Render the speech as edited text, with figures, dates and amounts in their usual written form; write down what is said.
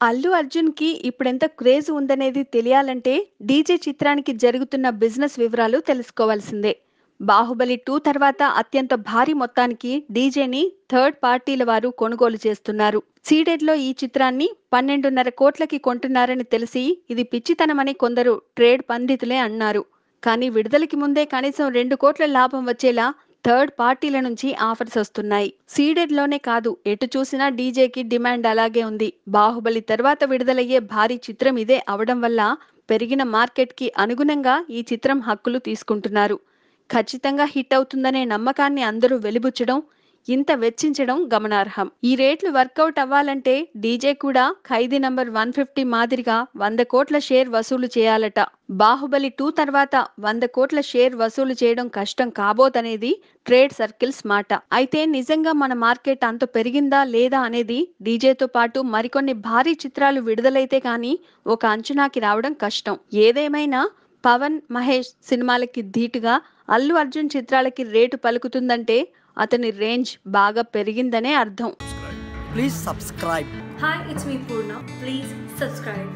అల్లు అర్జున్‌కి ఇప్పుడెంత క్రేజ్ ఉందనేది తెలియాలంటే 'డీజే' చిత్రానికి జరుగుతున్న బిజినెస్ వివరాలు తెలుసుకోవాల్సిందే. 'బాహుబలి 2' తర్వాత అత్యంత భారీ మొత్తానికి 'డీజే'ని థర్డ్ పార్టీల వారు కొనుగోలు చేస్తున్నారు. సీడెడ్‌లో ఈ చిత్రాన్ని 12.5 కోట్లకి కొంటున్నారని తెలిసి ఇది పిచ్చితనమని కొందరు ట్రేడ్ పండితులే అన్నారు. కానీ విడుదలకి ముందే కనీసం 2 కోట్ల లాభం వచ్చేలా థర్డ్ పార్టీల నుంచి ఆఫర్స్ వస్తున్నాయి. సీడెడ్‌లోనే కాదు ఎటు చూసినా డీజేకి డిమాండ్ అలాగే ఉంది. 'బాహుబలి' తర్వాత విడుదలయ్యే భారీ చిత్రం ఇదే అవడం వల్ల పెరిగిన మార్కెట్‌కి అనుగుణంగా ఈ చిత్రం హక్కులు తీసుకుంటున్నారు. ఖచ్చితంగా హిట్ అవుతుందనే నమ్మకాన్ని అందరూ వెలిబుచ్చడం, ఇంత వెచ్చించడం గమనార్హం. ఈ రేట్లు వర్కౌట్ అవ్వాలంటే డీజే కూడా 'ఖైదీ నంబర్ 150' మాదిరిగా 100 కోట్ల షేర్ వసూలు చేయాలట. 'బాహుబలి 2' తర్వాత 100 కోట్ల షేర్ వసూలు చేయడం కష్టం కాబోదనేది ట్రేడ్ సర్కిల్స్ మాట. అయితే నిజంగా మన మార్కెట్ అంత పెరిగిందా లేదా అనేది డీజేతో పాటు మరికొన్ని భారీ చిత్రాలు విడుదలైతే కానీ ఒక అంచనాకి రావడం కష్టం. ఏదేమైనా పవన్, మహేష్ సినిమాలకి ధీటుగా అల్లు అర్జున్ చిత్రాలకి రేటు పలుకుతుందంటే అతని రేంజ్ బాగా పెరిగిందనే అర్థం. Please subscribe. Hi, it's me Purna. Please subscribe.